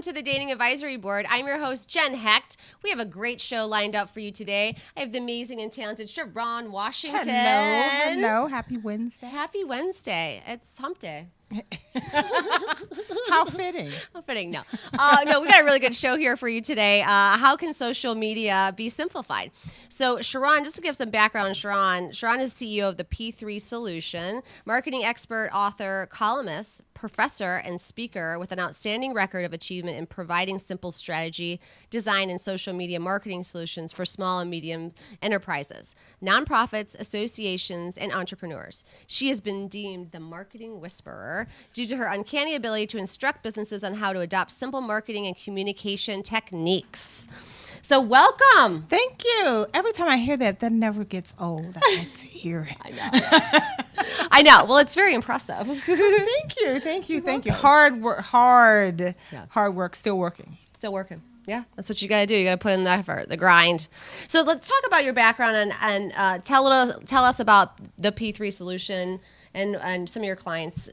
to the Dating Advisory Board. I'm your host, Jen Hecht. We have a great show lined up for you today. I have the amazing and talented Sharon Washington. Hello. Happy Wednesday. Happy Wednesday. It's hump day. How fitting. How fitting. No, we got a really good show here for you today. How can social media be simplified? So Sharon, just to give some background on Sharon is CEO of the P3 Solution, marketing expert, author, columnist, professor, and speaker with an outstanding record of achievement in providing simple strategy, design, and social media marketing solutions for small and medium enterprises, nonprofits, associations, and entrepreneurs. She has been deemed the marketing whisperer due to her uncanny ability to instruct businesses on how to adopt simple marketing and communication techniques. So welcome. Thank you. Every time I hear that never gets old. I like to hear it. I know. Well, it's very impressive. Thank you. Hard work, still working. Still working. Yeah, that's what you got to do. You got to put in the effort, the grind. So let's talk about your background and tell us about the P3 Solution and some of your clients.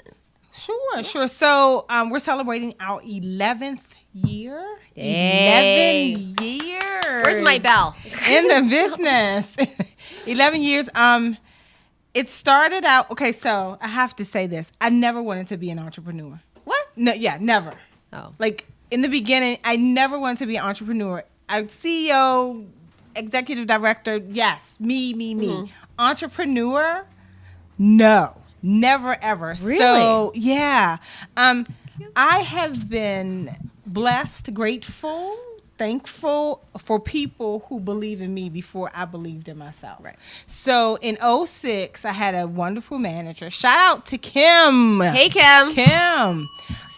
Sure. So we're celebrating our 11th year. Yay. 11 years. Where's my bell? In the business. 11 years. It started out, okay, so I have to say this. I never wanted to be an entrepreneur. What? No, yeah, never. Oh. Like, in the beginning, I never wanted to be an entrepreneur. I'm CEO, executive director, yes, me. Mm-hmm. Entrepreneur, no, never, ever. Really? So, yeah. I have been blessed, grateful, thankful for people who believe in me before I believed in myself. Right. So in 2006, I had a wonderful manager. Shout out to Kim. Hey, Kim.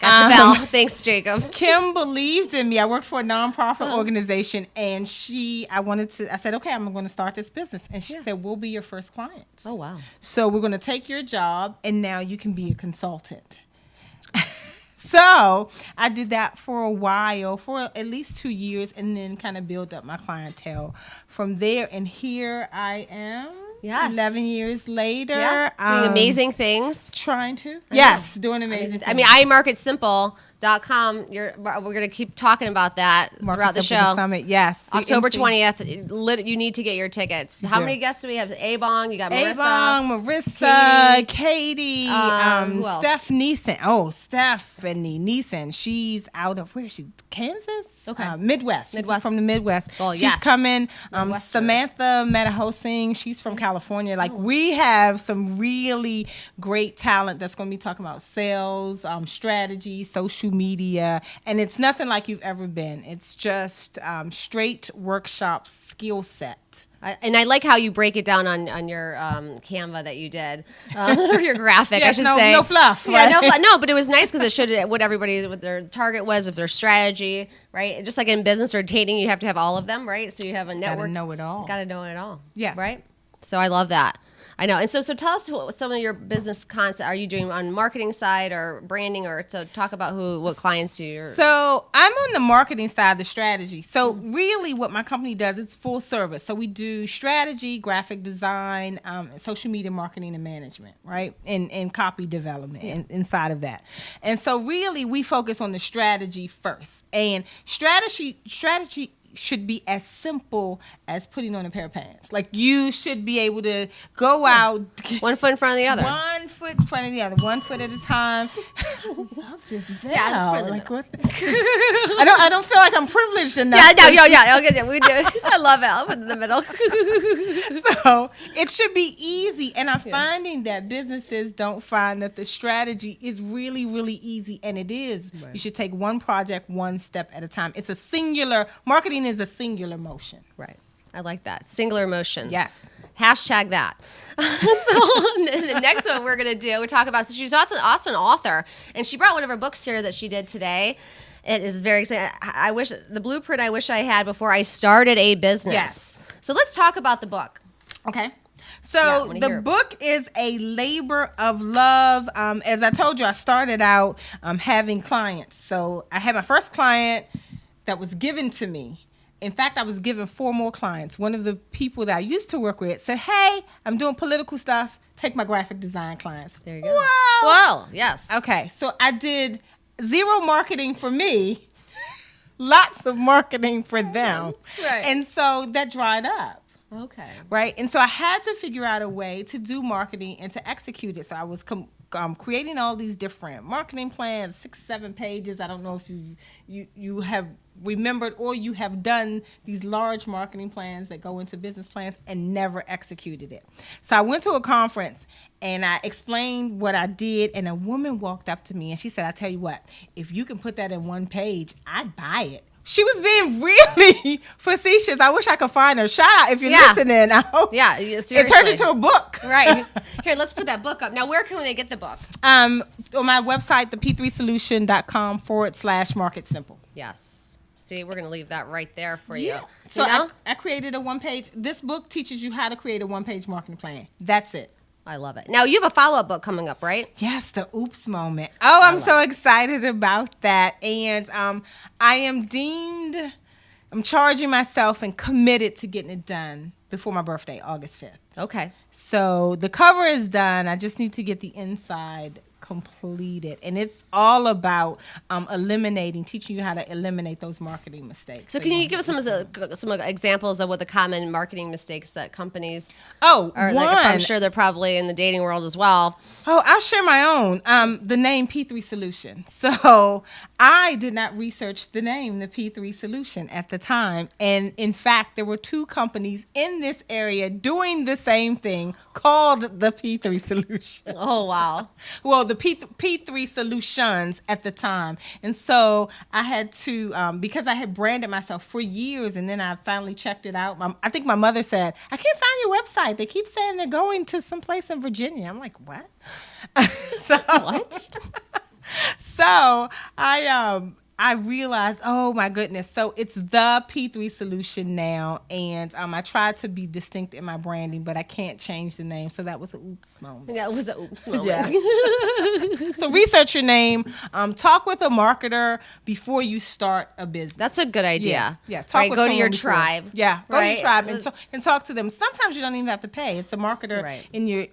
Got the bell. Thanks, Jacob. Kim believed in me. I worked for a nonprofit organization, and I said, okay, I'm going to start this business. And she said, we'll be your first client. Oh, wow. So we're going to take your job, and now you can be a consultant. So I did that for a while, for at least 2 years, and then kind of build up my clientele from there. And here I am, 11 years later. Doing amazing things. Trying to. Doing amazing things. I mean, imarketsimple.com. We're going to keep talking about that throughout the show. Summit, yes. October 20th. You need to get your tickets. How many guests do we have? Abong, you got Marissa, Katie, who else? Stephanie Neeson. She's out of, where is she? Kansas? Okay. Midwest. She's from the Midwest. Well, she's coming. Samantha Metahosing, she's from California. Like, we have some really great talent that's going to be talking about sales, strategy, social media, and it's nothing like you've ever been. It's just straight workshop skill set. And I like how you break it down on your Canva that you did, or your graphic, yes, I should say. No fluff. Yeah, right? no, but it was nice because it showed what their target was, of their strategy, right? Just like in business or dating, you have to have all of them, right? So you have a network. Gotta know it all. Gotta know it all. Yeah. Right? So I love that. I know. And so tell us what some of your business concepts are you doing on marketing side or branding, or to talk about what clients do. So I'm on the marketing side, the strategy. So really what my company does is full service. So we do strategy, graphic design, social media marketing and management, right? And copy development inside of that. And so really we focus on the strategy first. And strategy should be as simple as putting on a pair of pants. Like, you should be able to go out. One foot in front of the other. One foot in front of the other. One foot at a time. I love this bell. Yeah, just put it in the middle. I don't feel like I'm privileged enough. Yeah. Okay, we do. I love it. I'll put it in the middle. So it should be easy. And I'm finding that businesses don't find that the strategy is really, really easy. And it is. Right. You should take one project, one step at a time. It's a singular, marketing is a singular motion. Right. I like that. Singular motion. Yes. Hashtag that. So the next one we're going to do, we talk about, so she's also an author, and she brought one of her books here that she did today. It is very exciting. I wish the blueprint I had before I started a business. Yes. So let's talk about the book. Okay. So the book is a labor of love. As I told you, I started out having clients. So I had my first client that was given to me. In fact, I was given 4 more clients. One of the people that I used to work with said, hey, I'm doing political stuff. Take my graphic design clients. There you go. Whoa. Well, yes. Okay, so I did 0 marketing for me. lots of marketing for them. Right. And so that dried up. Okay. Right. And so I had to figure out a way to do marketing and to execute it. So I was creating all these different marketing plans, 6-7 pages. I don't know if you have remembered or you have done these large marketing plans that go into business plans and never executed it. So I went to a conference and I explained what I did, and a woman walked up to me and she said, I tell you what, if you can put that in one page, I'd buy it. She was being really facetious. I wish I could find her. Shout out if you're listening. Yeah, seriously. It turned into a book. Right. Here, let's put that book up. Now, where can they get the book? On my website, thep3solution.com/market simple. Yes. See, we're going to leave that right there for you. So you know? I created a one-page. This book teaches you how to create a one-page marketing plan. That's it. I love it. Now, you have a follow-up book coming up, right? Yes, the oops moment. Oh, I'm so excited about that. And I'm charging myself and committed to getting it done before my birthday, August 5th. Okay. So the cover is done. I just need to get the inside completed. And it's all about teaching you how to eliminate those marketing mistakes. So can you give us some examples of what the common marketing mistakes that companies are? I'm sure they're probably in the dating world as well. Oh, I'll share my own. The name P3 Solution. So I did not research the name, the P3 Solution, at the time. And in fact, there were 2 companies in this area doing the same thing called the P3 Solution. Oh, wow. Well, the P3 Solutions at the time. And so I had to, because I had branded myself for years, and then I finally checked it out. I think my mother said, I can't find your website. They keep saying they're going to someplace in Virginia. I'm like, what? What? So I realized, oh my goodness. So it's the P3 Solution now. And I tried to be distinct in my branding, but I can't change the name. So that was an oops moment. That was an oops moment. Yeah. So research your name. Talk with a marketer before you start a business. That's a good idea. Yeah. Talk with go to your tribe. Yeah. Go to your tribe and talk to them. Sometimes you don't even have to pay. It's a marketer in your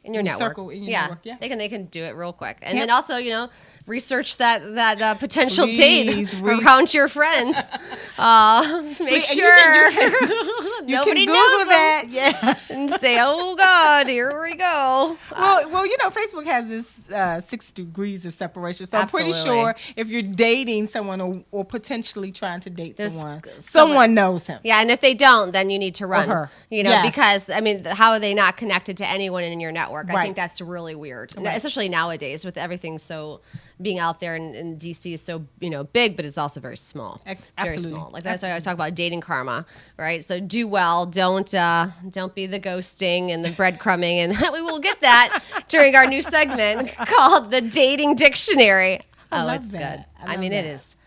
network. Circle, in your network. Yeah. They can do it real quick. And then also, research that potential date around your friends. Make sure nobody knows that. Yeah. And say, oh God, here we go. Well, Facebook has this 6 degrees of separation. So Absolutely. I'm pretty sure if you're dating someone or potentially trying to date someone knows him. Yeah, and if they don't, then you need to run. Or her. Because how are they not connected to anyone in your network? Right. I think that's really weird, especially nowadays with everything so being out there in DC is so big, but it's also very small. Very small. Like that's why I was talking about dating karma, right? So do well, don't be the ghosting and the breadcrumbing, and we will get that during our new segment called the Dating Dictionary. It's good. It is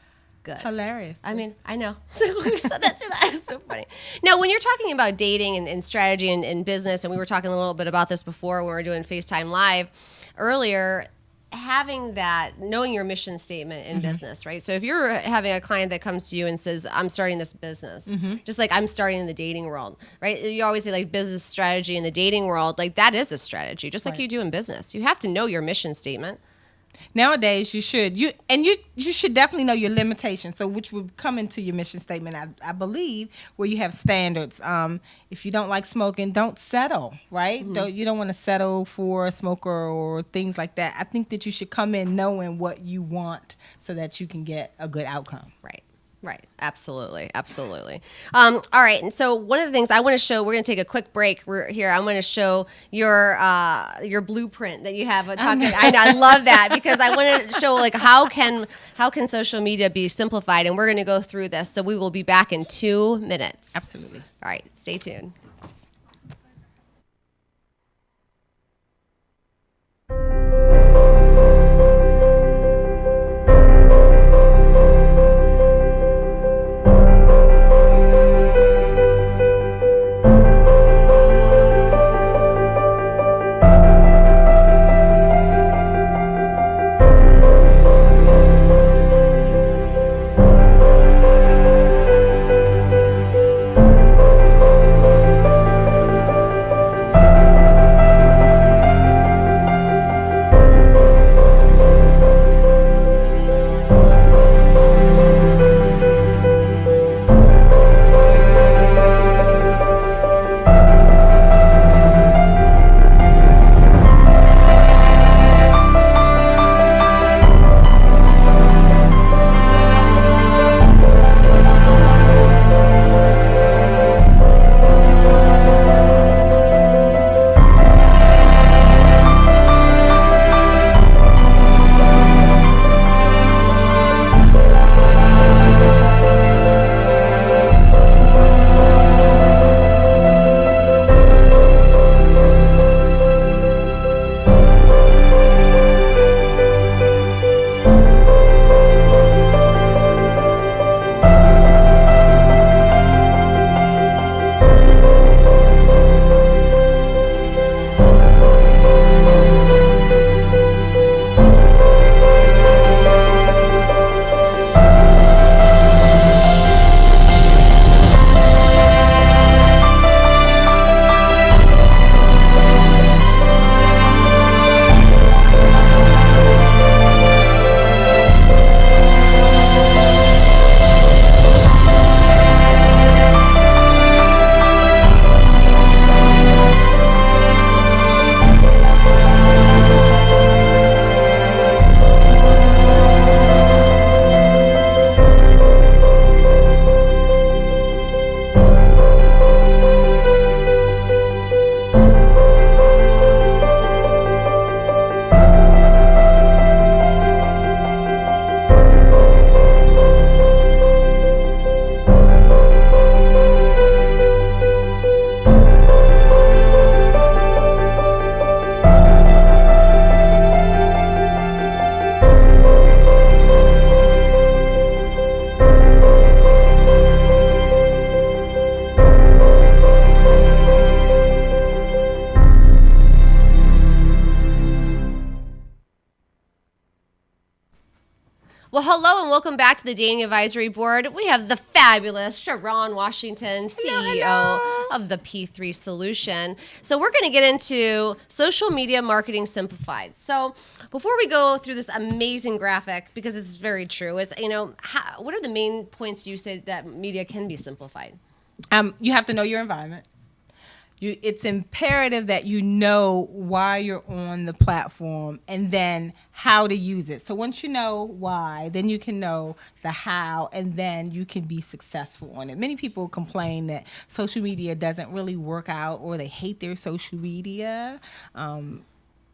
good. Hilarious. I know. We said that too. That is so funny. Now, when you're talking about dating and strategy and business, and we were talking a little bit about this before when we were doing FaceTime Live earlier, having that, knowing your mission statement in business, right? So if you're having a client that comes to you and says, I'm starting this business, just like I'm starting in the dating world, right? You always say like business strategy in the dating world, like that is a strategy, just like you do in business. You have to know your mission statement. Nowadays, you should. You should definitely know your limitations. So, which would come into your mission statement, I believe, where you have standards. If you don't like smoking, don't settle. Right? You don't want to settle for a smoker or things like that. I think that you should come in knowing what you want, so that you can get a good outcome. Right. Absolutely. All right. And so one of the things I want to show, we're going to take a quick break. We're here. I'm going to show your blueprint that you have. I love that because I want to show like how can social media be simplified, and we're going to go through this. So we will be back in 2 minutes. Absolutely. All right. Stay tuned. welcome back to the Dating Advisory Board. We have the fabulous Sharon Washington, CEO of the P3 Solution. So we're going to get into social media marketing simplified. So before we go through this amazing graphic, because it's very true, is what are the main points you said that media can be simplified? You have to know your environment. It's imperative that you know why you're on the platform and then how to use it. So once you know why, then you can know the how, and then you can be successful on it. Many people complain that social media doesn't really work out, or they hate their social media. Do you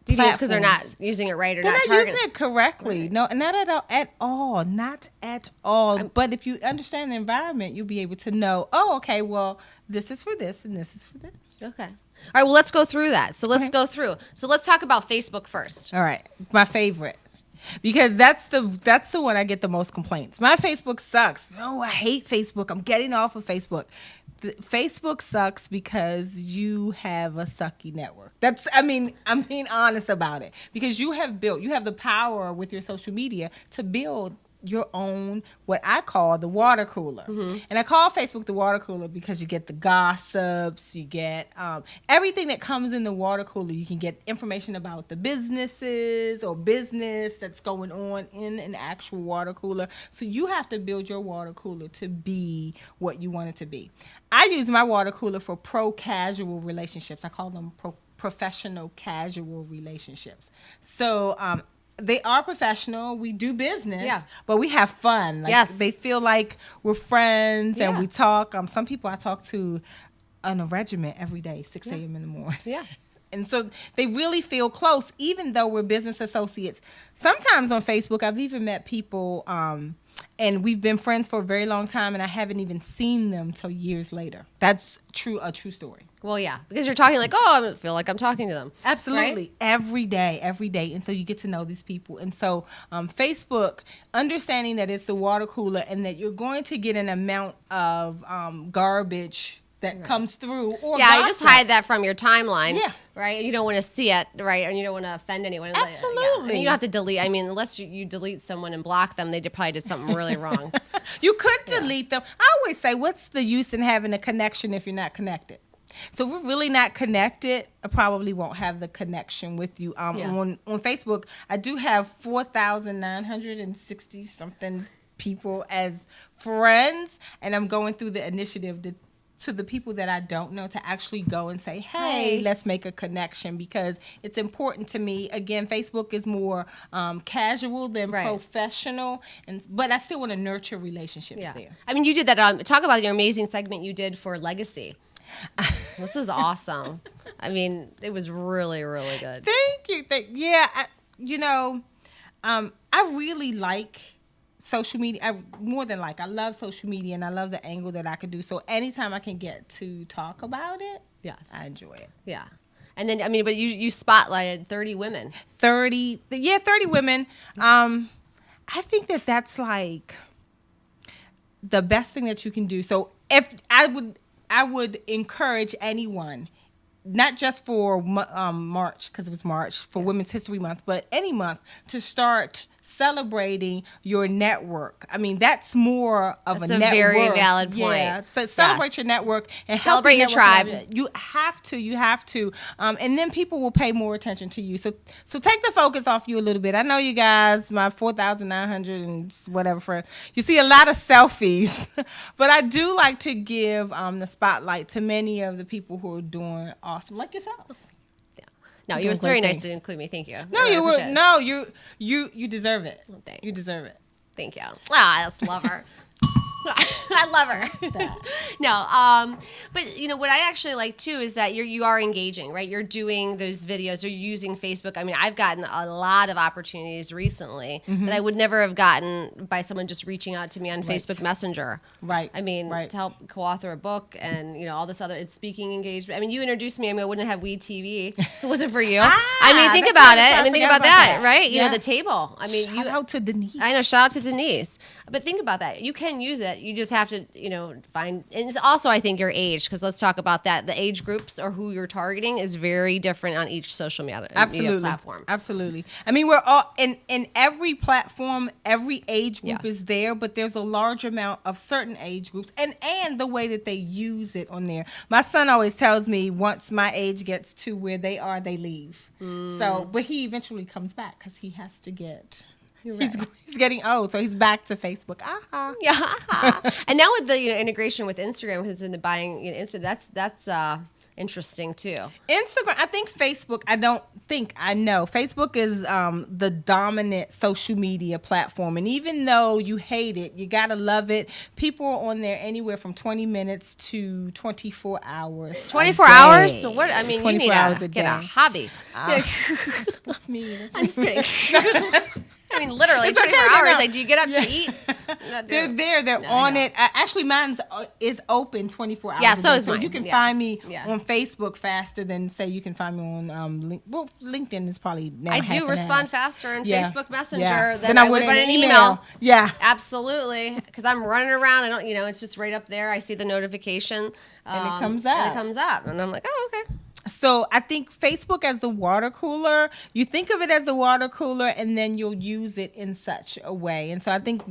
think it's because they're not using it right, or they're not not targeting using it correctly? Right. No, not at all. Not at all. But if you understand the environment, you'll be able to know, oh, okay, well, this is for this and this is for this. Okay. All right, well, let's go through that. So let's go through. So let's talk about Facebook first. All right. My favorite. Because that's the one I get the most complaints. My Facebook sucks. Oh, I hate Facebook. I'm getting off of Facebook. Facebook sucks because you have a sucky network. I'm being honest about it. Because you have the power with your social media to build your own, what I call the water cooler. Mm-hmm. And I call Facebook the water cooler because you get the gossips, you get everything that comes in the water cooler. You can get information about the businesses or business that's going on in an actual water cooler. So you have to build your water cooler to be what you want it to be. I use my water cooler for pro-casual relationships. I call them professional casual relationships. So they are professional. We do business, but we have fun. Yes. They feel like we're friends and we talk. Some people I talk to on a regiment every day, 6 a.m. in the morning. Yeah. And so they really feel close, even though we're business associates. Sometimes on Facebook, I've even met people, and we've been friends for a very long time, and I haven't even seen them till years later. That's a true story. Well, yeah, because you're talking like, I feel like I'm talking to them. Absolutely. Right? Every day. And so you get to know these people. And so Facebook, understanding that it's the water cooler and that you're going to get an amount of garbage that comes through. Or you just hide that from your timeline. Yeah. Right? You don't want to see it, right? And you don't want to offend anyone. Absolutely. Yeah. I mean, you don't have to delete. I mean, unless you delete someone and block them, they probably did something really wrong. You could delete them. I always say, what's the use in having a connection if you're not connected? So if we're really not connected, I probably won't have the connection with you. On Facebook, I do have 4,960 something people as friends, and I'm going through the initiative to the people that I don't know to actually go and say, hey, let's make a connection, because it's important to me. Again, Facebook is more casual than professional, but I still want to nurture relationships there. I mean, you did that. Talk about your amazing segment you did for Legacy. This is awesome. I mean, it was really, really good. Thank you. I really like social media. I love social media, and I love the angle that I could do. So anytime I can get to talk about it, I enjoy it. Yeah. And then, I mean, but you spotlighted 30 women. 30 women. I think that's like the best thing that you can do. So if I would encourage anyone, not just for March, because it was March, for Women's History Month, but any month, to start celebrating your network. I mean, that's more of a network. That's a very valid point. Yeah, so celebrate your network and celebrate your tribe. You have to. And then people will pay more attention to you. So take the focus off you a little bit. I know you guys, my 4,900 and whatever friends, you see a lot of selfies, but I do like to give the spotlight to many of the people who are doing awesome, like yourself. No, you were very nice to include me. Thank you. No, you deserve it. Well, you deserve it. Thank you. I just love her. I love her. No, but what I actually like too is that you are engaging, right? You're doing those videos. You're using Facebook. I mean, I've gotten a lot of opportunities recently that I would never have gotten by someone just reaching out to me on Facebook Messenger. Right. I mean, to help co-author a book and all this other speaking engagement. I mean, you introduced me. I mean, I wouldn't have Weed TV if it wasn't for you. I mean, think about it. I mean, think about that, right? You know, the table. I mean, shout out to Denise. I know. Shout out to Denise. But think about that. You can use it. You just have to find, and it's also, I think, your age, because let's talk about that. The age groups or who you're targeting is very different on each social media platform. Absolutely. I mean, we're all in every platform, every age group is there, but there's a large amount of certain age groups and the way that they use it on there. My son always tells me once my age gets to where they are, they leave. So, but he eventually comes back because he has to get. Right. He's getting old, so he's back to Facebook. Yeah, and now with the integration with Instagram, who's in the buying that's interesting too. Instagram, I think Facebook. I know Facebook is the dominant social media platform, and even though you hate it, you gotta love it. People are on there anywhere from 20 minutes to 24 hours. 24 hours? So what? I mean, you need to get a hobby. That's me. I'm just kidding. I mean, literally, 24 hours. Like, do you get up to eat? They're there. They're on it. Actually, mine's is open 24 hours. Yeah, so is mine. You can find me on Facebook faster than, say, you can find me on LinkedIn is probably now. I do respond faster in Facebook Messenger than I would in an email. Yeah. Absolutely. Because I'm running around. I don't, it's just right up there. I see the notification. And it comes up. And I'm like, oh, okay. So I think Facebook as the water cooler, you think of it as the water cooler and then you'll use it in such a way. And so I think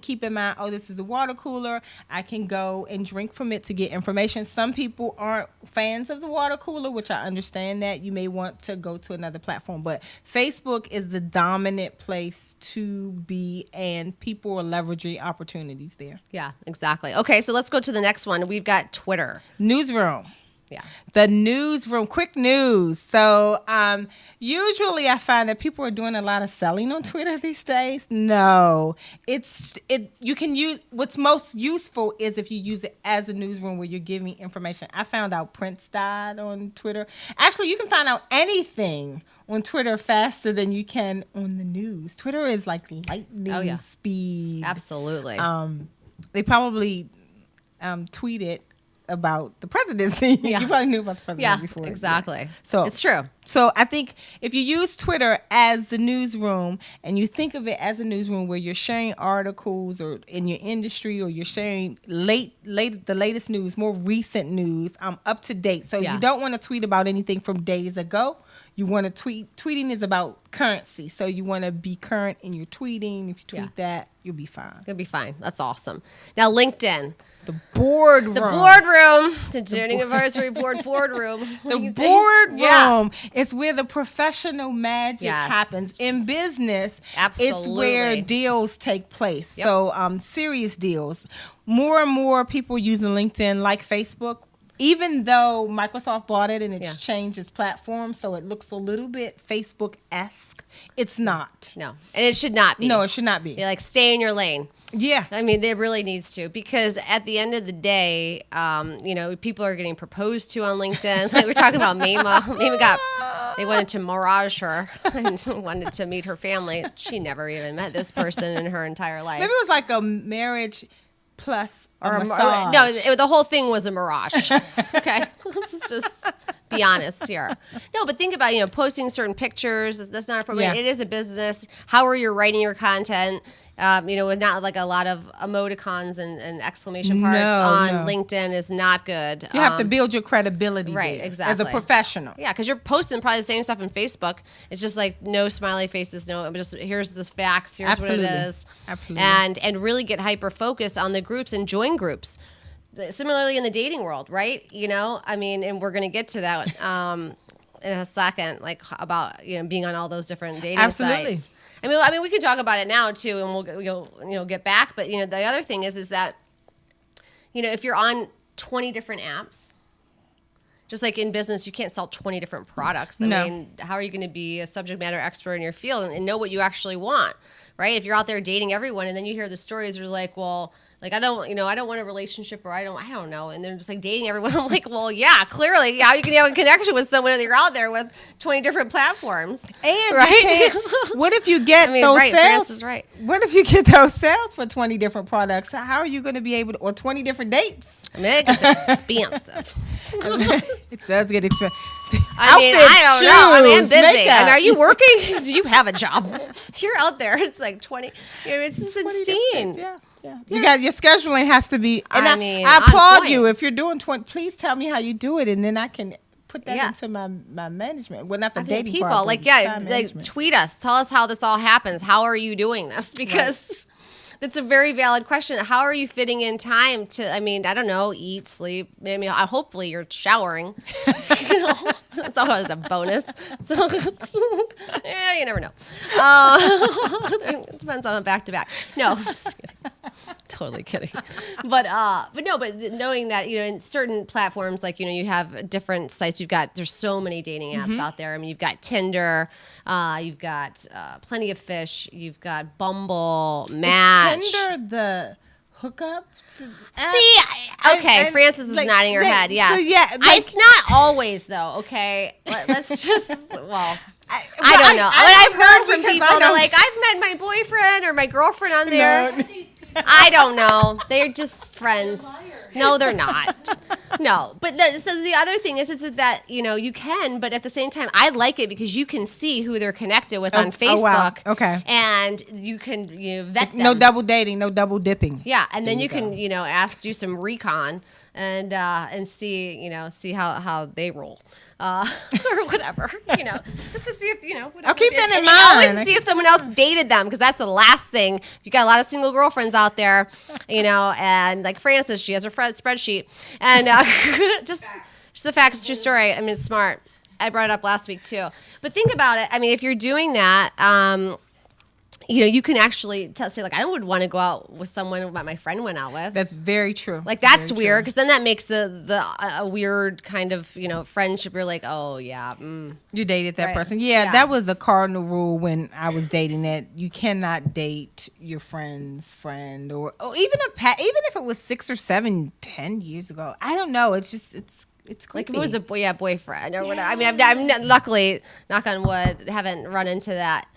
keep in mind, this is the water cooler. I can go and drink from it to get information. Some people aren't fans of the water cooler, which I understand that. You may want to go to another platform. But Facebook is the dominant place to be, and people are leveraging opportunities there. Yeah, exactly. Okay, so let's go to the next one. We've got Twitter. Newsroom. Yeah. The newsroom, quick news. So usually I find that people are doing a lot of selling on Twitter these days. No, you can use, what's most useful is if you use it as a newsroom where you're giving information. I found out Prince died on Twitter. Actually, you can find out anything on Twitter faster than you can on the news. Twitter is like lightning speed. Absolutely. They probably tweeted about the presidency. You probably knew about the presidency before. Exactly. Yeah. So it's true. So I think if you use Twitter as the newsroom and you think of it as a newsroom where you're sharing articles or in your industry, or you're sharing the latest news, more recent news, up to date. So you don't want to tweet about anything from days ago. You want to tweet. Tweeting is about currency. So you want to be current in your tweeting. If you tweet that, you'll be fine. You'll be fine. That's awesome. Now, LinkedIn. The boardroom. The Journey Anniversary boardroom. The boardroom is where the professional magic happens. In business, it's where deals take place. Yep. So serious deals. More and more people using LinkedIn, like Facebook. Even though Microsoft bought it and it's changed its platform, so it looks a little bit Facebook-esque, it's not. No, and it should not be. No, it should not be. You're like, stay in your lane. Yeah. I mean, it really needs to, because at the end of the day, people are getting proposed to on LinkedIn. Like we're talking about Mima. They wanted to mirage her and wanted to meet her family. She never even met this person in her entire life. Maybe it was like a marriage plus a massage. No, the whole thing was a mirage. Okay, let's just be honest here. No, but think about posting certain pictures. That's not appropriate. Yeah. It is a business. How are you writing your content? With not like a lot of emoticons and exclamation marks on LinkedIn is not good. You have to build your credibility, right? There, exactly, as a professional. Yeah, because you're posting probably the same stuff on Facebook. It's just like no smiley faces, just here's the facts, here's what it is, and really get hyper focused on the groups and join groups. Similarly in the dating world, right? And we're gonna get to that in a second, like about being on all those different dating sites. I mean, we can talk about it now too, and we'll get back. But the other thing is that if you're on 20 different apps, just like in business, you can't sell 20 different products. I mean, how are you going to be a subject matter expert in your field and know what you actually want, right? If you're out there dating everyone, and then you hear the stories, you're like, well, like I don't want a relationship, or I don't know, and they're just like dating everyone. I'm like, well, yeah, clearly, how you can have a connection with someone if you're out there with 20 different platforms, and right? What if you get those sales? France is right. What if you get those sales for 20 different products? How are you going to be able to, or 20 different dates? I mean, it gets expensive. It does get expensive. I mean, Outfits, I don't know. I mean, I'm shoes, busy. makeup. I mean, are you working? Do you have a job? You're out there. It's like 20. It's just 20 insane. different- Yeah. You got your scheduling has to be. And I I mean, I on applaud point. you if you're doing 20. Please tell me how you do it, and then I can put that Yeah. into my management. Well, not the I mean, dating people part, like but time like management. tweet us, tell us how this all happens. How are you doing this? Because that's a very valid question. How are you fitting in time to? I mean, I don't know, eat, sleep. I mean, hopefully you're showering. You know, that's always a bonus. So yeah, you never know. It depends on a back to back. No, I'm just kidding. Totally kidding. But knowing that, you know, in certain platforms, like, you know, you have different sites. There's so many dating apps out there. I mean, you've got Tinder, you've got Plenty of Fish, you've got Bumble, Match. Is Tinder the hookup? Okay, and, Frances is like, nodding her head. Yes. So yeah, like, It's not always though. Okay, let's just well. I I don't know. What I've heard from because people, I they're don't- like, I've met my boyfriend or my girlfriend on there. No. I don't know. They're just friends. No, they're not. No, but so the other thing is that, you know, you can, but at the same time, I like it because you can see who they're connected with on Facebook. Oh, wow. Okay. And you can vet them. No double dating, no double dipping. Yeah, and then There you you can, you know, do some recon and see, you know, see how they roll. Or whatever, you know, just to see if, you know, whatever. I'll keep that in And mind. always see if someone else dated them, because that's the last thing. If you got a lot of single girlfriends out there, you know, and like Frances, she has her spreadsheet, and just a fact, it's a true story. I mean, it's smart. I brought it up last week too. But think about it. I mean, if you're doing that, you know, you can actually say, like, I would want to go out with someone that my friend went out with. That's very true. Like, that's Very weird, true. because then that makes a weird kind of, you know, friendship. You're like, oh yeah, You dated that Right. person. Yeah, Yeah. that was the cardinal rule when I was dating, that you cannot date your friend's friend, or even even if it was 6 or 7, 10 years ago. I don't know. It's just it's like creepy. if it was a boyfriend or whatever. I mean, I'm luckily, knock on wood, haven't run into that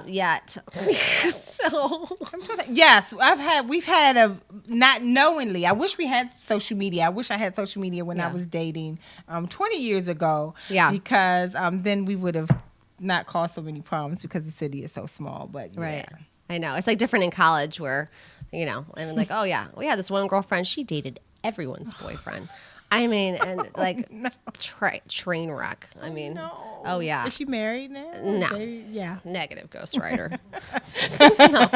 yet. So Yes, we've had a, not knowingly. I wish we had social media. I wish I had social media when I Yeah. was dating 20 years ago. Yeah. Because then we would have not caused so many problems because the city is so small. But yeah. right, I know it's like different in college where, you know, and like, oh yeah, we had this one girlfriend. She dated everyone's boyfriend. I mean, and like train wreck. I mean, No. oh yeah, Is she married now? No. Yeah. negative ghostwriter. No.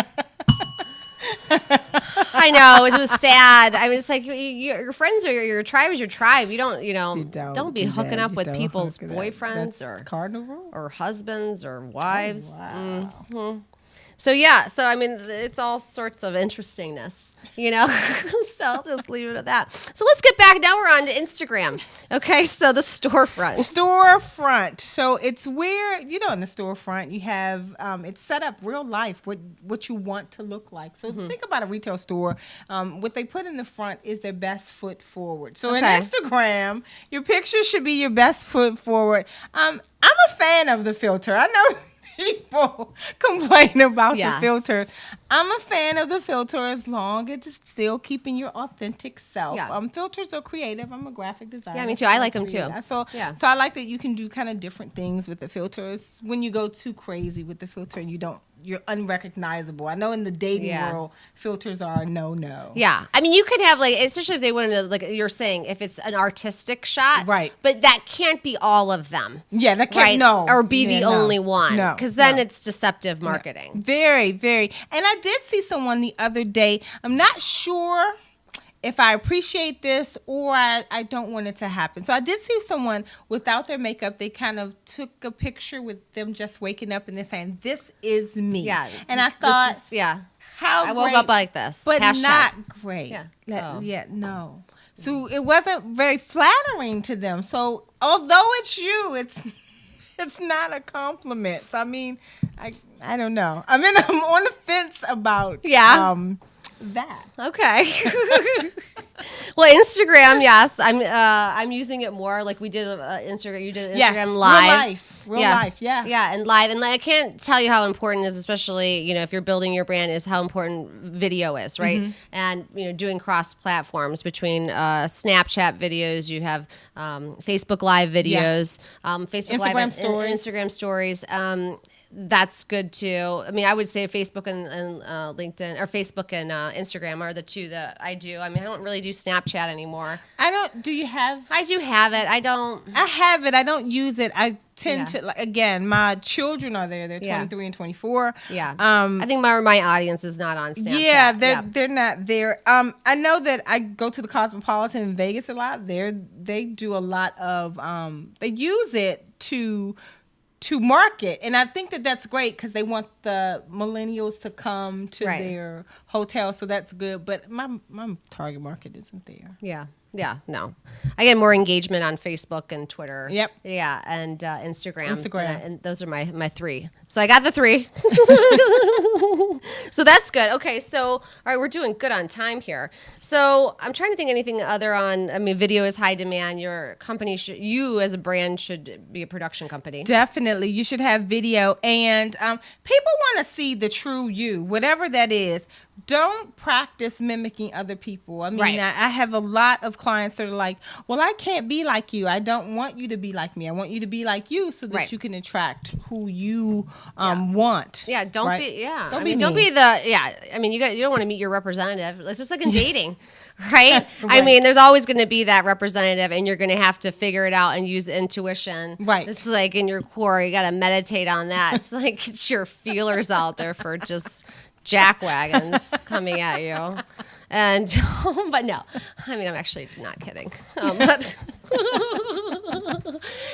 I know, it was sad. I was like, your friends are your tribe is your tribe. You don't, you know, You don't be do hooking that. up You with don't people's hook it up. boyfriends That's cardinal rule. or husbands or wives. Wow. So yeah, so I mean, it's all sorts of interestingness, you know. So I'll just leave it at that. So let's get back. Now we're on to Instagram. Okay, so the storefront. Storefront. So it's where, you know, in the storefront you have it's set up real life, what you want to look like. So think about a retail store. What they put in the front is their best foot forward. So in Okay. Instagram, your picture should be your best foot forward. I'm a fan of the filter. I know people complain about Yes. the filter. I'm a fan of the filter as long as it's still keeping your authentic self. Yeah. Filters are creative. I'm a graphic designer. Yeah, me too. so I like them to do too. that. So Yeah. so I like that you can do kind of different things with the filters. When you go too crazy with the filter, you're unrecognizable. I know in the dating Yeah. world, filters are a no-no. Yeah, I mean, you could have like, especially if they wanted to, like you're saying, if it's an artistic shot, Right. But that can't be all of them, Yeah, that can't, right? no. Or be Yeah, the no. only one, No, because then no. it's deceptive marketing. Very, very. And I did see someone the other day. I'm not sure if I appreciate this or I don't want it to happen. So I did see someone without their makeup. They kind of took a picture with them just waking up and they're saying, "This is me." Yeah, And I this thought, is- yeah, how I woke great, up like this, but Hashtag. not great. Yeah. Oh. Yeah, no. So it wasn't very flattering to them. So although it's you, it's not a compliment. So I mean, I don't know. I'm on the fence about Yeah. that. Okay. Well, Instagram, yes, I'm using it more. Like we did Instagram. You did Instagram Yes, live. real life. real life. Yeah. Yeah, and live. And like, I can't tell you how important it is, especially, if you're building your brand, is how important video is, right? Mm-hmm. And, doing cross platforms between Snapchat videos, you have Facebook Live videos, Facebook Live Instagram stories. Instagram stories. That's good too. I mean, I would say Facebook and LinkedIn, or Facebook and Instagram are the two that I do. I mean, I don't really do Snapchat anymore. Do you have? I do have it. I don't. I have it. I don't use it. I tend Yeah. to, again, my children are there. They're Yeah. 23 and 24. Yeah. I think my audience is not on Snapchat. Yeah, they're not there. I know that I go to the Cosmopolitan in Vegas a lot. They do a lot of they use it to market, and I think that that's great because they want the millennials to come to Right. their hotel, so that's good. But my target market isn't there. Yeah, no. I get more engagement on Facebook and Twitter. Yep. Yeah, and Instagram. Instagram. And those are my three. So I got the three. So that's good. Okay, so all right, we're doing good on time here. So I'm trying to think anything other on. I mean, video is high demand. Your company you as a brand should be a production company. Definitely, you should have video, and people want to see the true you, whatever that is. Don't practice mimicking other people. I mean, Right. I have a lot of clients that are like, well, I can't be like you. I don't want you to be like me. I want you to be like you so that Right. you can attract who you want. Yeah, don't right? be. Yeah, Don't I be mean, don't mean. be the. Yeah, I mean, you don't want to meet your representative. It's just like in dating, right? I Right. mean, there's always going to be that representative, and you're going to have to figure it out and use intuition. Right. It's like in your core, you got to meditate on that. It's like get your feelers out there for just jack wagons coming at you. And but no, I mean, I'm actually not kidding. But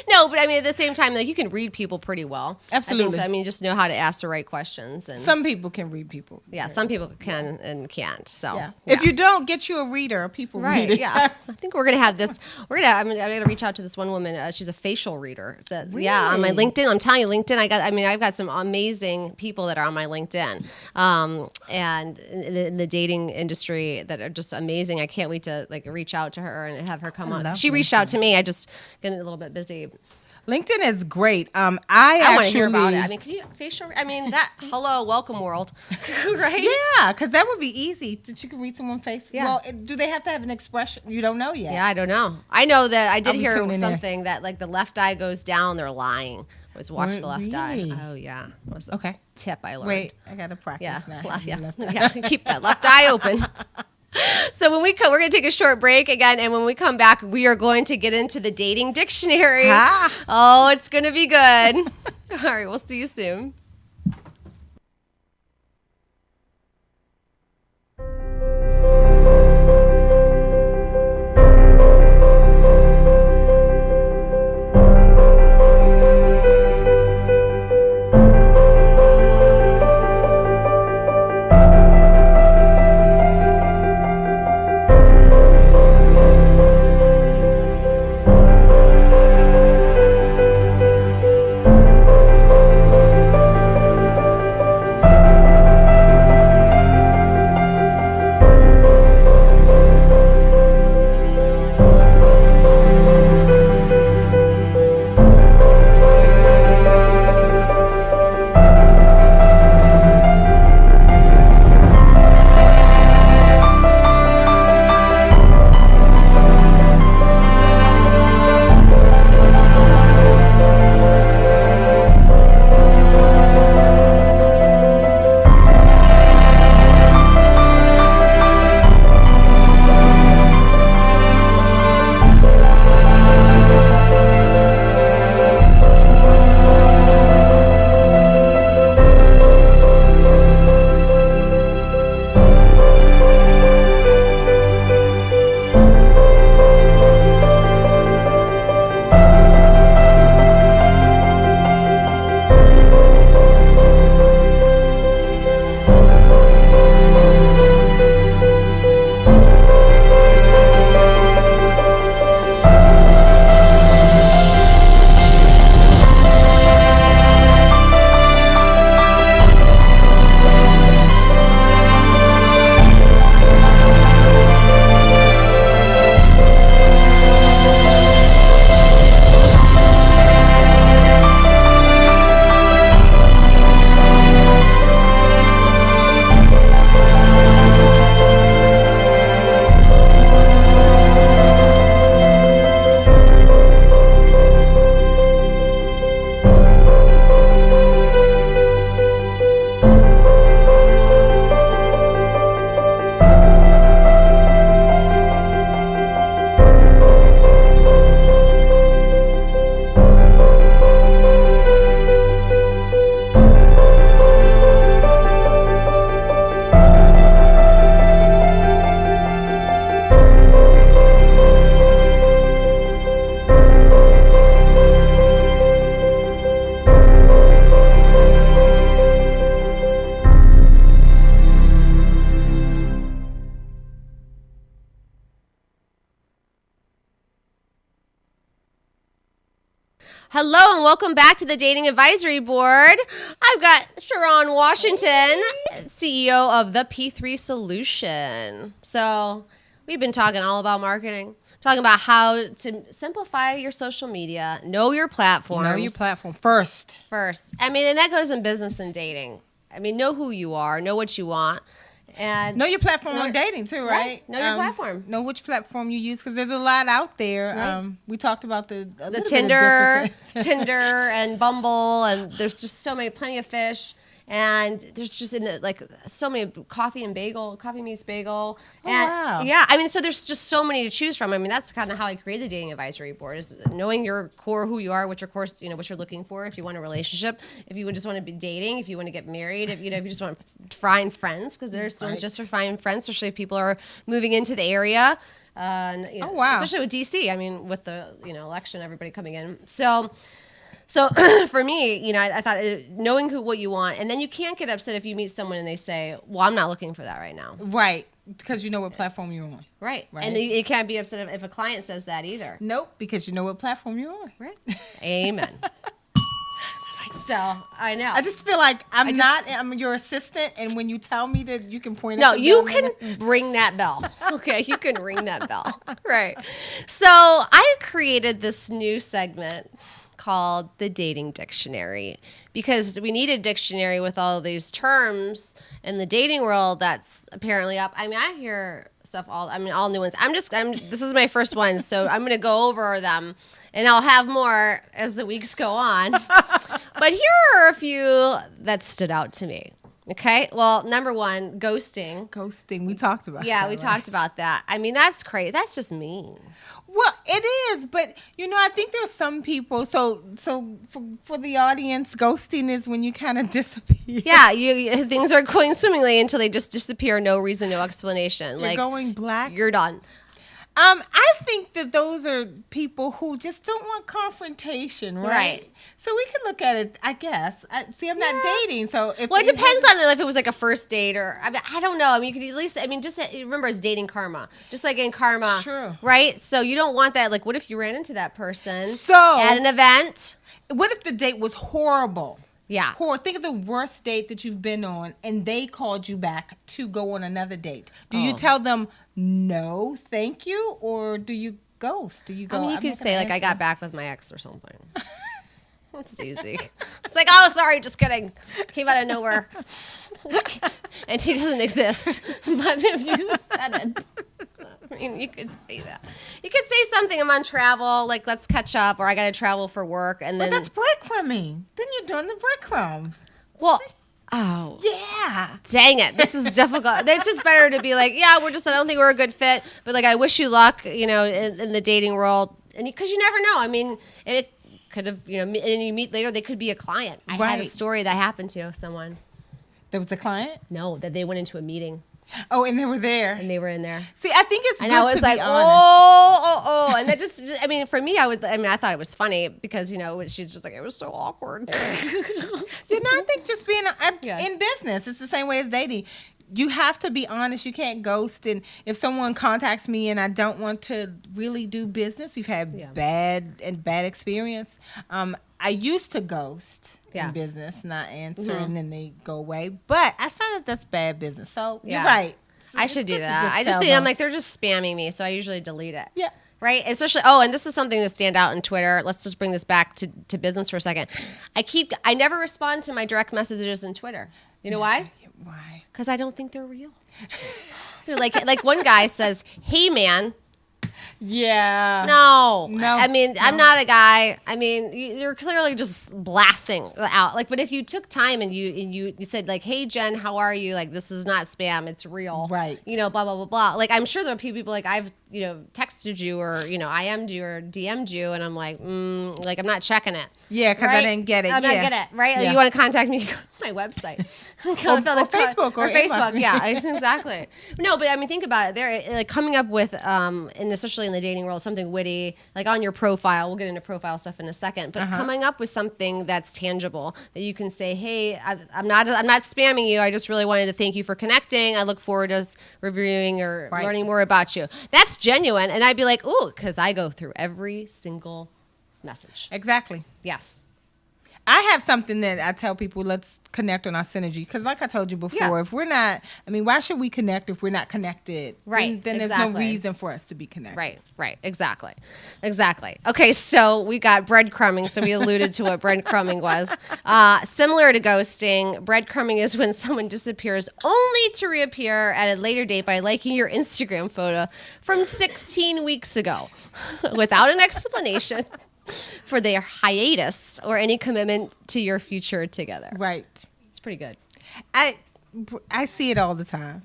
no, but I mean, at the same time, like you can read people pretty well. I think Absolutely. so. I mean, just know how to ask the right questions. And Some people can read people. yeah, some people can and can't. So Yeah. If you don't, get you a reader, a people right, reader. yeah. I think we're gonna have this. I'm gonna reach out to this one woman. She's a facial reader. Yeah, on my Really? LinkedIn. I'm telling you, LinkedIn. I've got some amazing people that are on my LinkedIn, and in the dating industry that are just amazing. I can't wait to reach out to her and have her come on. love She reached out to me. I just getting a little bit busy. LinkedIn is great. I want to hear about it. I mean, can you facial? I mean, hello, welcome world, right? Yeah, because that would be easy that you can read someone's face. Yeah. Well, do they have to have an expression? You don't know yet. Yeah, I don't know. I know that I did I'm hear tuning in. something that like the left eye goes down, they're lying. I was watch the left Really? eye. Oh yeah, that was a Okay. tip I learned. Wait, I gotta practice Yeah, now. yeah. Keep that left eye open. So when we come, we're going to take a short break again, and when we come back, we are going to get into the dating dictionary. Ah. Oh, it's going to be good. All right, we'll see you soon. Hello and welcome back to the Dating Advisory Board. I've got Sharon Washington, CEO of the P3 Solution. So we've been talking all about marketing, talking about how to simplify your social media, know your platforms. Know your platform first. I mean, and that goes in business and dating. I mean, know who you are, know what you want. And know your platform on dating too, right? Know your platform. Know which platform you use because there's a lot out there. Right. We talked about the Tinder, and Bumble, and there's just plenty of fish. And there's just so many coffee meets bagel. And wow. Yeah, I mean, so there's just so many to choose from. I mean, that's kind of how I created the Dating Advisory Board, is knowing your core, who you are, what your core, what you're looking for. If you want a relationship, if you just want to be dating, if you want to get married, if you just want to find friends, because there's just for finding friends, especially if people are moving into the area. Oh wow! Especially with DC. I mean, with the election, everybody coming in. So for me, I thought knowing what you want, and then you can't get upset if you meet someone and they say, well, I'm not looking for that right now. Right. Because you know what platform you're on. Right. And you can't be upset if a client says that either. Nope. Because you know what platform you're on. Right. Amen. So I know. I just feel like I'm your assistant, and when you tell me that you can point No, at the you bell, can ring that bell. Okay, you can ring that bell. Right. So I created this new segment called the Dating Dictionary, because we need a dictionary with all these terms in the dating world that's apparently up. I mean, I hear stuff all new ones. This is my first one, so I'm going to go over them, and I'll have more as the weeks go on. But here are a few that stood out to me. Okay. Well, number one, ghosting. Ghosting. We talked about. Yeah, we talked about that. I mean, that's crazy. That's just mean. Well, it is, but I think there's some people. So for the audience, ghosting is when you kind of disappear. Yeah, things are going swimmingly until they just disappear. No reason, no explanation. You're going black. You're done. I think that those are people who just don't want confrontation, right? So we could look at it, I guess. I'm not dating, so it depends on if it was like a first date or I don't know. I mean, you could at least just remember it's dating karma, just like in karma, true, right? So you don't want that. Like, what if you ran into that person at an event? What if the date was horrible? Yeah. Think of the worst date that you've been on, and they called you back to go on another date. Do you tell them no, thank you, or do you ghost? Do you go? I mean, you could say I got back with my ex or something. It's easy. It's like, oh, sorry, just kidding. Came out of nowhere, and he doesn't exist. But if you said it. I mean, you could say that. You could say something, I'm on travel, like, let's catch up, or I got to travel for work. And then. But that's breadcrumbing. Then you're doing the breadcrumbs. Well, yeah. Dang it. This is difficult. It's just better to be like, I don't think we're a good fit, but like, I wish you luck, in the dating world. And because you never know. I mean, it could have, and you meet later, they could be a client. I had a story that happened to someone. There was a client? No, that they went into a meeting. Oh, and they were there. And they were in there. See, I think it's good to be honest. Oh. And that just, I mean, for me, I thought it was funny because, she's just like, it was so awkward. I think just being in business, it's the same way as dating. You have to be honest. You can't ghost. And if someone contacts me and I don't want to really do business, we've had bad experience. I used to ghost in business, not answer, and then they go away. But I find that that's bad business. So you're right. So I should do that. I just think I'm like, they're just spamming me, so I usually delete it. Yeah. Right? Especially, and this is something to stand out on Twitter. Let's just bring this back to business for a second. I never respond to my direct messages in Twitter. You know why? Why? Because I don't think they're real. They're like one guy says, "Hey man." Yeah. No. I mean, no. I'm not a guy. I mean, you're clearly just blasting out. Like, but if you took time and you said like, "Hey Jen, how are you?" Like, this is not spam. It's real. Right. Blah blah blah blah. Like, I'm sure there are people like I've texted you or IM'd you or DM'd you, and I'm like, like I'm not checking it. Yeah, because I didn't get it. I'm not get it. Right. Yeah. You want to contact me? Go to my website. or Facebook or Facebook. Yeah, exactly. No, but I mean, think about it. They're like coming up with, and especially in the dating world, something witty, like on your profile. We'll get into profile stuff in a second, but coming up with something that's tangible that you can say, "Hey, I'm not spamming you. I just really wanted to thank you for connecting. I look forward to reviewing or learning more about you." That's genuine, and I'd be like, "Ooh," because I go through every single message. Exactly. Yes. I have something that I tell people, let's connect on our synergy. Because like I told you before, if we're not, I mean, why should we connect if we're not connected? Right. Then there's no reason for us to be connected. Right. Exactly. Okay, so we got breadcrumbing. So we alluded to what breadcrumbing was. Similar to ghosting, breadcrumbing is when someone disappears only to reappear at a later date by liking your Instagram photo from 16 weeks ago without an explanation for their hiatus or any commitment to your future together. Right. It's pretty good. I see it all the time.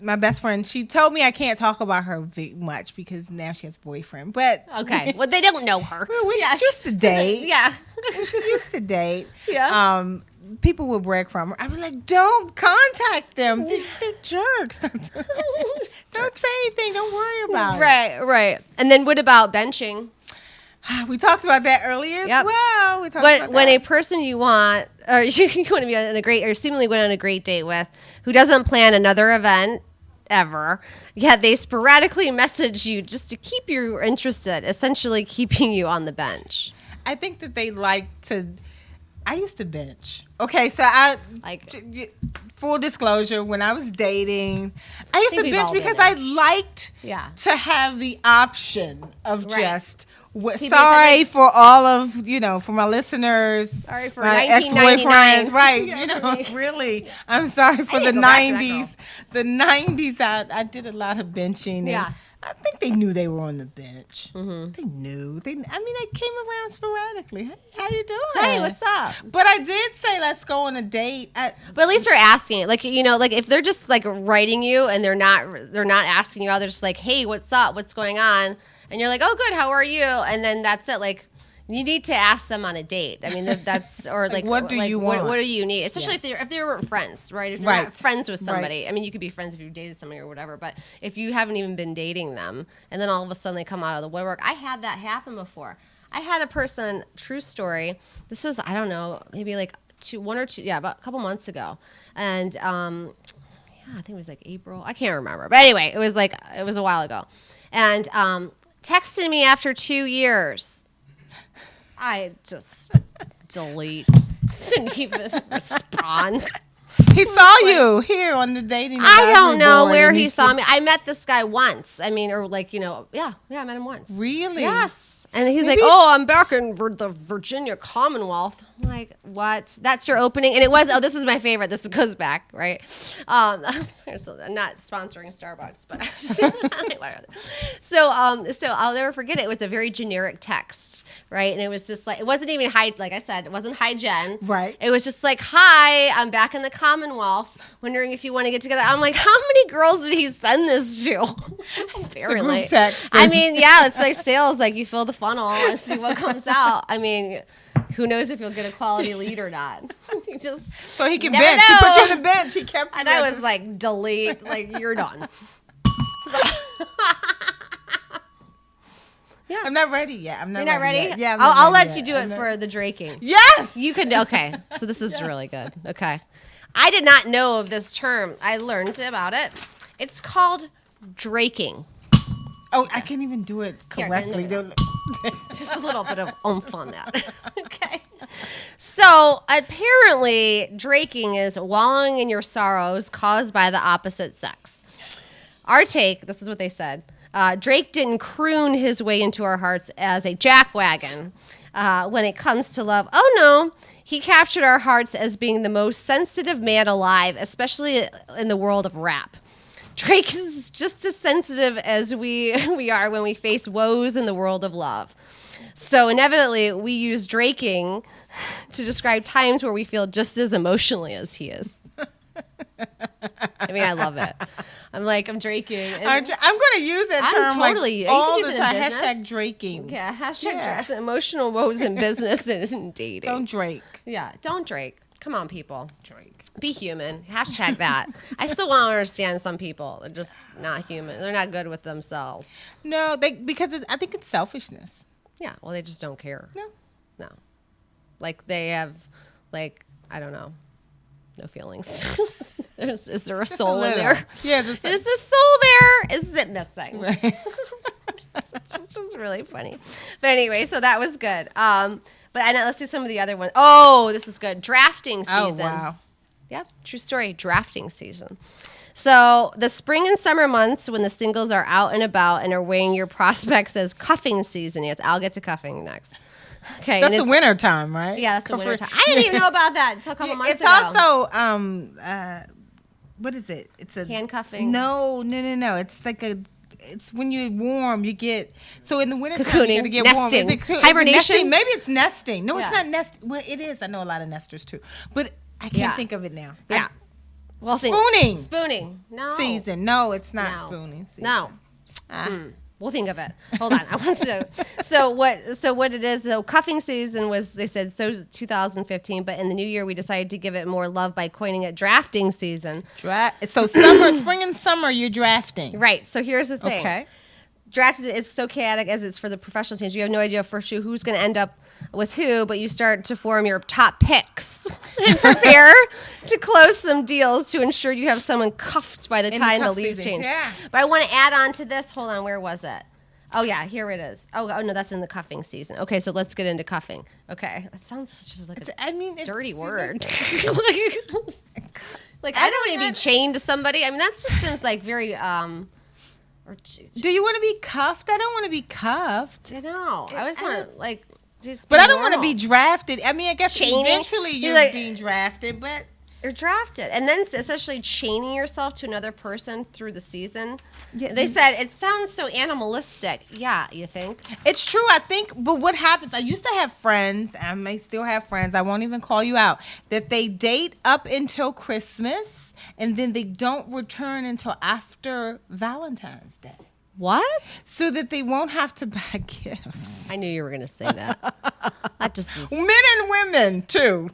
My best friend, she told me I can't talk about her much because now she has a boyfriend. But okay, well, they don't know her. We used to date. Yeah, we used to date. Yeah. People would brag from her. I was like, don't contact them. They're jerks. Don't say anything. Don't worry about it. Right. And then what about benching? We talked about that earlier as well. When a person you want, or you want to be on a great, or seemingly went on a great date with, who doesn't plan another event ever, yet they sporadically message you just to keep you interested, essentially keeping you on the bench. I think that they like to. I used to bench. Okay, so full disclosure, when I was dating, I used to bench because I liked to have the option of just. Sorry for all of, for my listeners. Sorry for my 1999. ex-boyfriends. Right. Really. I'm sorry for the 90s. The 90s, I did a lot of benching. And I think they knew they were on the bench. Mm-hmm. They knew. They came around sporadically. Hey, how you doing? Hey, what's up? But I did say, let's go on a date. But at least they're asking. Like, if they're just like writing you and they're not asking you out, they're just like, hey, what's up? What's going on? And you're like, oh, good. How are you? And then that's it. Like, you need to ask them on a date. I mean, that's or like, what do you want? What do you need? Especially if they weren't friends, right? If you're not friends with somebody, I mean, you could be friends if you dated somebody or whatever. But if you haven't even been dating them, and then all of a sudden they come out of the woodwork, I had that happen before. I had a person, true story. This was, I don't know, maybe like about a couple months ago, and I think it was like April. I can't remember, but anyway, it was a while ago, and texted me after 2 years. I just delete. Didn't even respond. He saw you here on the dating. I don't know where he saw me. I met this guy once. I mean, or like, I met him once. Really? Yes. And he's like, oh, I'm back in the Virginia Commonwealth. I'm like, what? That's your opening? And it was, this is my favorite. This goes back, right? I'm not sponsoring Starbucks, but whatever. So I'll never forget it. It was a very generic text, right? And it was just like, it wasn't even like I said, it wasn't hi, Jen. Right. It was just like, hi, I'm back in the Commonwealth. Wondering if you want to get together. I'm like, how many girls did he send this to? Apparently. It's a group text. I mean, yeah, it's like sales. Like you fill the funnel and see what comes out. I mean, who knows if you'll get a quality lead or not? You just so he can bench. He put you on the bench. He kept. And I was like, delete. Like you're done. Yeah. I'm not ready yet. You're not ready? Yet. Yeah, I'll let you do it for the draking. Yes. You can. Okay. So this is really good. Okay. I did not know of this term. I learned about it. It's called draking. Oh, I can't even do it correctly. Just a little bit of oomph on that. Okay. So apparently, draking is wallowing in your sorrows caused by the opposite sex. Our take, this is what they said. Drake didn't croon his way into our hearts as a jackwagon when it comes to love. Oh, no. He captured our hearts as being the most sensitive man alive, especially in the world of rap. Drake is just as sensitive as we are when we face woes in the world of love. So inevitably, we use draking to describe times where we feel just as emotionally as he is. I mean, I love it. I'm draking. I'm going to use that term totally, all the time. Hashtag draking. Yeah, hashtag emotional woes in business and in dating. Don't drake. Yeah, don't drake. Come on, people. Drake. Be human. Hashtag that. I still want to understand some people. They're just not human. They're not good with themselves. No, because I think it's selfishness. Yeah, well, they just don't care. No. Like they have, I don't know, no feelings. Is there a soul in there? Yeah. Is there soul there? Is it missing? Right. It's just really funny. But anyway, so that was good. But let's do some of the other ones. Oh, this is good. Drafting season. Oh, wow. Yep, true story. Drafting season. So the spring and summer months when the singles are out and about and are weighing your prospects as cuffing season. Yes, I'll get to cuffing next. Okay, That's the winter time, right? Yeah, that's the winter time. I didn't even know about that until a couple months it's ago. also what is it? It's a handcuffing. No. It's like it's when you're warm, you get so in the winter time cocooning, you gotta get nesting, warm. Is it hibernation? Nesting? Maybe it's nesting. No, Yeah. it's not nesting. Well, it is. I know a lot of nesters too, but I can't think of it now. Yeah. Well, spooning. No. Season. No, it's not No. spooning season. No. We'll think of it. Hold on. I want to. So what it is? So cuffing season was, they said, so 2015, but in the new year we decided to give it more love by coining it drafting season. So spring and summer you're drafting. Right. So here's the thing. Okay. Draft is so chaotic as it's for the professional teams. You have no idea for sure who's going to end up with who, but you start to form your top picks and prepare to close some deals to ensure you have someone cuffed by the time the cuff leaves season. change. Yeah. But I want to add on to this. Hold on, where was it? Oh yeah, here it is. Oh no, that's in the cuffing season. Okay, so let's get into cuffing. Okay, that sounds such like a dirty word. Like I don't want to be chained to somebody. I mean, that just seems like very Do you want to be cuffed? I don't want to be cuffed. I know. I just want to like just. But I don't want to be drafted. I mean, I guess Chaining? eventually You're you're like- being drafted, but You're drafted, and then essentially chaining yourself to another person through the season. Yeah. They said it sounds so animalistic. Yeah, you think? it's true. I think, but what happens? I used to have friends. I may still have friends. I won't even call you out. That they date up until Christmas, and then they don't return until after Valentine's Day, What? so that they won't have to buy gifts. I knew you were going to say that. That just is. Men and women too.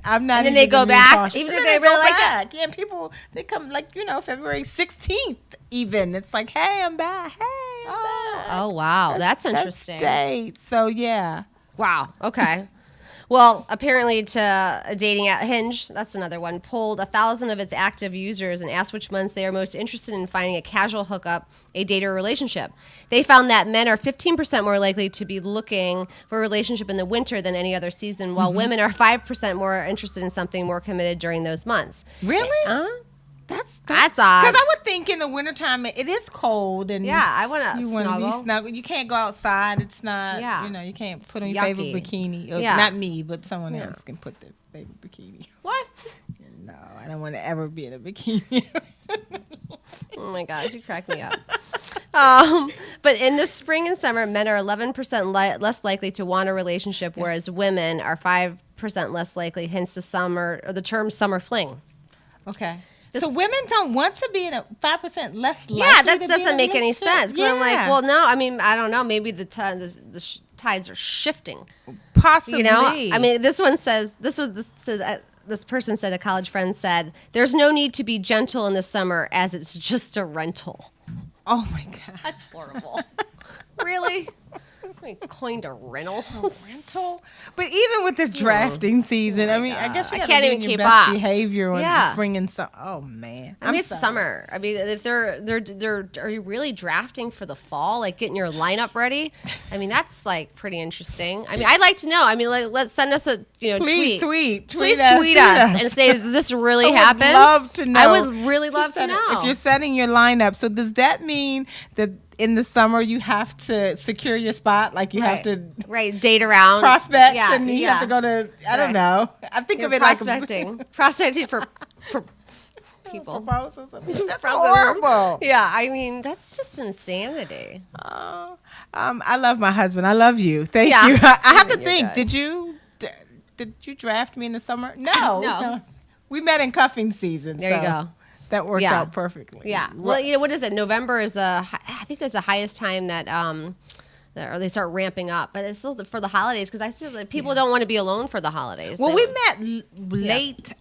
I'm not. And then even they go being back, cautious. even And if then they really go like back. Yeah, people they come like February 16th. Even it's like, hey, I'm back. Hey, I'm back. Oh wow, that's interesting. Date. So yeah. Wow. Okay. Well, apparently to a dating app, Hinge, that's another one, polled 1,000 of its active users and asked which months they are most interested in finding a casual hookup, a date, or a relationship. They found that men are 15% more likely to be looking for a relationship in the winter than any other season, while women are 5% more interested in something more committed during those months. Really? That's That's odd. Because I would think in the wintertime it is cold and Yeah, I want to you want to snuggle. be snuggled. You can't go outside. It's not. Yeah. You can't put It's on your favorite yucky. bikini. Yeah. Not me, but someone else can put their favorite bikini. What? No, I don't want to ever be in a bikini. Oh my gosh, you crack me up. But in the spring and summer, men are 11% less likely to want a relationship, whereas women are 5% less likely. Hence the term summer fling. Okay. So women don't want to be in a 5% less likely. Yeah, that to be in a doesn't make any relationship? sense. 'Cause I'm like, Yeah. well, no. I mean, I don't know. Maybe the tides are shifting. Possibly. I mean, this one says this person said, a college friend said, "There's no need to be gentle in the summer as it's just a rental." Oh my God. That's horrible. Really? I coined a rental. Rental. But even with this drafting season, I mean, I guess you I gotta can't be even in your keep best up. behavior in Yeah. the spring and summer. Oh man. I mean, it's sorry. summer. I mean, if they're are you really drafting for the fall? Like getting your lineup ready? I mean, that's like pretty interesting. I mean, I'd like to know. I mean, like, let's send us a Please tweet. tweet. Please us, tweet us and say, does this really I would happen? love to know. I would really love to know. If you're setting your lineup, so does that mean that in the summer you have to secure your spot? Like you have to date around prospect Yeah, and you have to go to, I don't know. I think You're of it prospecting. Prospecting for people. proposals. I mean, that's Proposals. horrible. Yeah, I mean, that's just insanity. Oh, I love my husband. I love you. Thank Yeah. you. I have to You're think. good. Did you draft me in the summer? No. No. We met in cuffing season. There you so go. That worked Yeah. out perfectly. Yeah. Well, what is it? November is I think it's the highest time that or they start ramping up, but it's still for the holidays because I feel that people don't want to be alone for the holidays. Well, They- we met late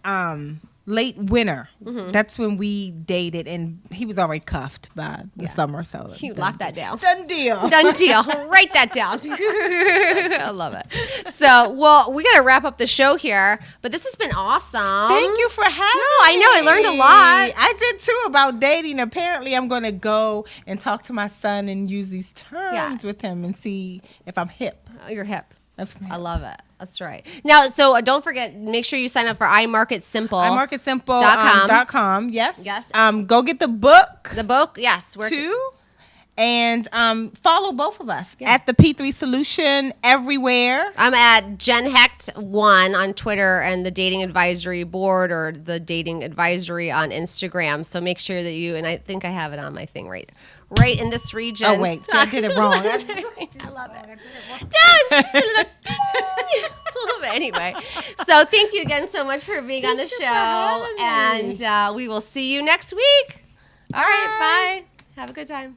late winter. That's when we dated, and he was already cuffed by the summer. So You lock that down. Done deal. Done deal. Write that down. I love it. So, well, we got to wrap up the show here, but this has been awesome. Thank you for having me. I know. I learned a lot. I did too about dating. Apparently, I'm going to go and talk to my son and use these terms with him and see if I'm hip. You're hip. That's me. I love it. That's right. Now, so don't forget, make sure you sign up for iMarketSimple. iMarketSimple.com. Yes. Yes. Go get the book. The book, yes. Too. And follow both of us at the P3 Solution everywhere. I'm at Jen Hecht 1 on Twitter and the Dating Advisory Board or the Dating Advisory on Instagram. So make sure that you, and I think I have it on my thing right in this region. Oh, wait. So I did it wrong. I love it. Anyway, so thank you again so much for being on the show. And we will see you next week. All right. Bye. Have a good time.